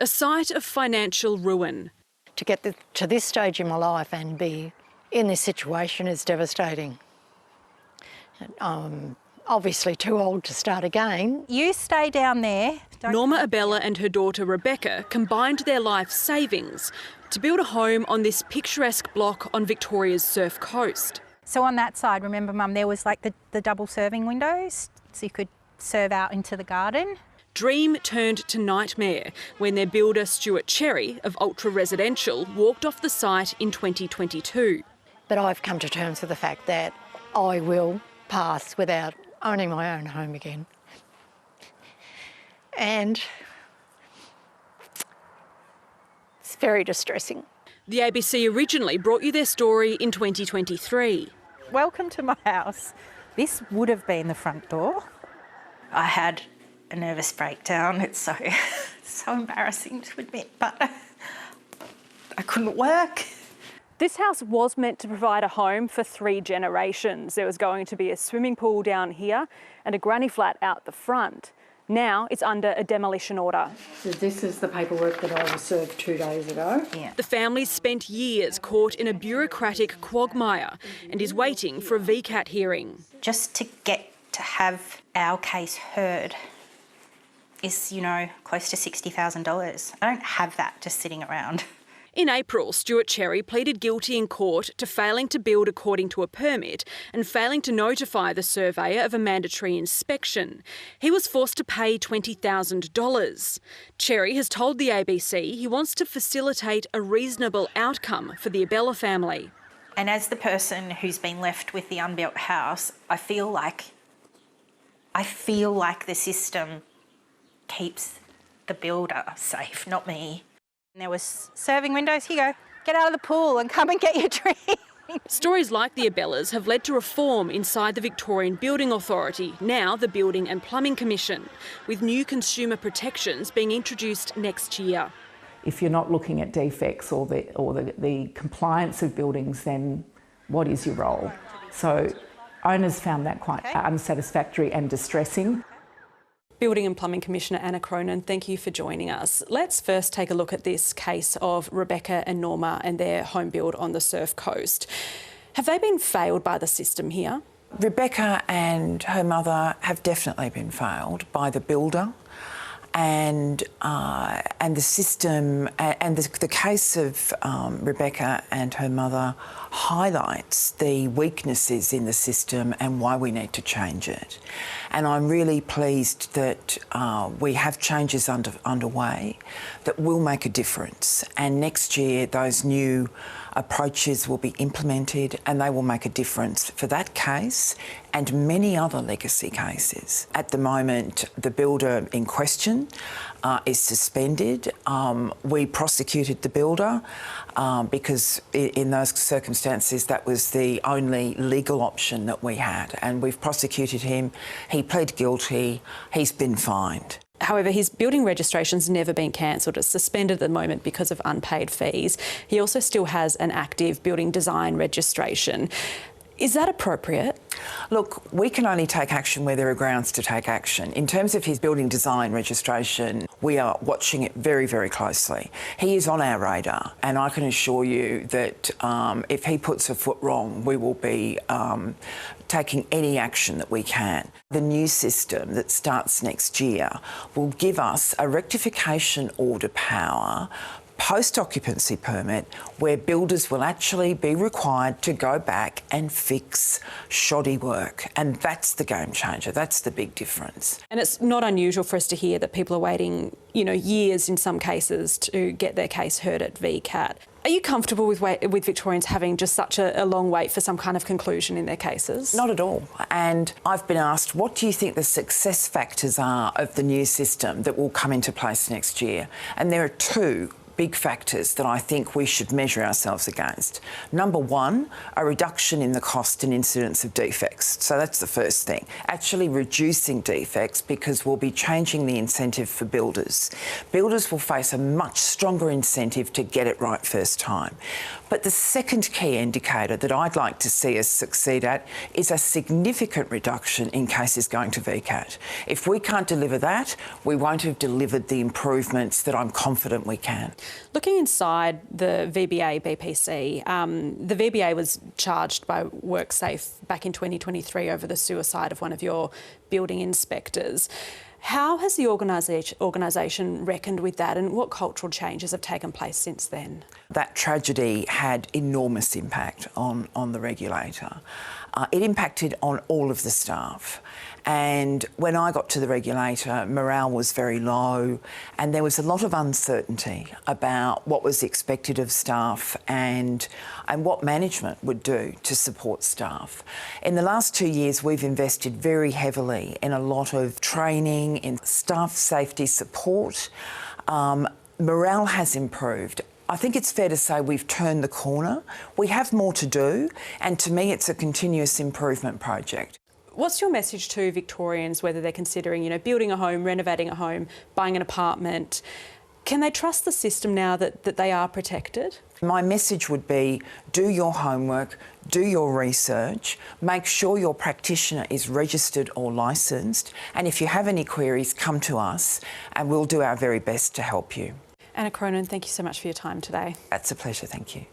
a site of financial ruin. To get to this stage in my life and be in this situation is devastating. I'm obviously too old to start again. You stay down there. Norma Abella and her daughter Rebecca combined their life savings to build a home on this picturesque block on Victoria's surf coast. So on that side, remember, Mum, there was like the double serving windows, so you could serve out into the garden. Dream turned to nightmare when their builder Stuart Cherry of Ultra Residential walked off the site in 2022. But I've come to terms with the fact that I will pass without owning my own home again. And it's very distressing. The ABC originally brought you their story in 2023. Welcome to my house. This would have been the front door. I had a nervous breakdown. It's so embarrassing to admit, but I couldn't work. This house was meant to provide a home for 3 generations. There was going to be a swimming pool down here and a granny flat out the front. Now it's under a demolition order. So this is the paperwork that I was served 2 days ago. Yeah. The family spent years caught in a bureaucratic quagmire and is waiting for a VCAT hearing. Just to get to have our case heard is, close to $60,000. I don't have that just sitting around. In April, Stuart Cherry pleaded guilty in court to failing to build according to a permit and failing to notify the surveyor of a mandatory inspection. He was forced to pay $20,000. Cherry has told the ABC he wants to facilitate a reasonable outcome for the Abella family. And as the person who's been left with the unbuilt house, I feel like the system keeps the builder safe, not me. And there was serving windows. Here you go. Get out of the pool and come and get your drink. Stories like the Abellas have led to reform inside the Victorian Building Authority, now the Building and Plumbing Commission, with new consumer protections being introduced next year. If you're not looking at defects or the compliance of buildings, then what is your role? So owners found that quite unsatisfactory and distressing. Building and Plumbing Commissioner Anna Cronin, thank you for joining us. Let's first take a look at this case of Rebecca and Norma and their home build on the Surf Coast. Have they been failed by the system here? Rebecca and her mother have definitely been failed by the builder, and the system, and the case of Rebecca and her mother highlights the weaknesses in the system and why we need to change it. And I'm really pleased that we have changes underway that will make a difference. And next year, those new approaches will be implemented and they will make a difference for that case and many other legacy cases. At the moment, the builder in question is suspended. We prosecuted the builder because in those circumstances that was the only legal option that we had, and we've prosecuted him. He pled guilty. He's been fined. However, his building registration's never been cancelled. It's suspended at the moment because of unpaid fees. He also still has an active building design registration. Is that appropriate? Look, we can only take action where there are grounds to take action. In terms of his building design registration, we are watching it very, very closely. He is on our radar, and I can assure you that if he puts a foot wrong, we will be taking any action that we can. The new system that starts next year will give us a rectification order power post-occupancy permit where builders will actually be required to go back and fix shoddy work. And that's the game changer. That's the big difference. And it's not unusual for us to hear that people are waiting, years in some cases to get their case heard at VCAT. Are you comfortable with Victorians having just such a long wait for some kind of conclusion in their cases? Not at all. And I've been asked, what do you think the success factors are of the new system that will come into place next year? And there are two big factors that I think we should measure ourselves against. Number one, a reduction in the cost and incidence of defects. So that's the first thing. Actually reducing defects, because we'll be changing the incentive for builders. Builders will face a much stronger incentive to get it right first time. But the second key indicator that I'd like to see us succeed at is a significant reduction in cases going to VCAT. If we can't deliver that, we won't have delivered the improvements that I'm confident we can. Looking inside the VBA BPC, the VBA was charged by WorkSafe back in 2023 over the suicide of one of your building inspectors. How has the organisation reckoned with that, and what cultural changes have taken place since then? That tragedy had enormous impact on the regulator. It impacted on all of the staff. And when I got to the regulator, morale was very low and there was a lot of uncertainty about what was expected of staff and what management would do to support staff. In the last 2 years, we've invested very heavily in a lot of training, in staff safety support. Morale has improved. I think it's fair to say we've turned the corner. We have more to do, and to me it's a continuous improvement project. What's your message to Victorians, whether they're considering, building a home, renovating a home, buying an apartment? Can they trust the system now that they are protected? My message would be, do your homework, do your research, make sure your practitioner is registered or licensed, and if you have any queries, come to us and we'll do our very best to help you. Anna Cronin, thank you so much for your time today. That's a pleasure, thank you.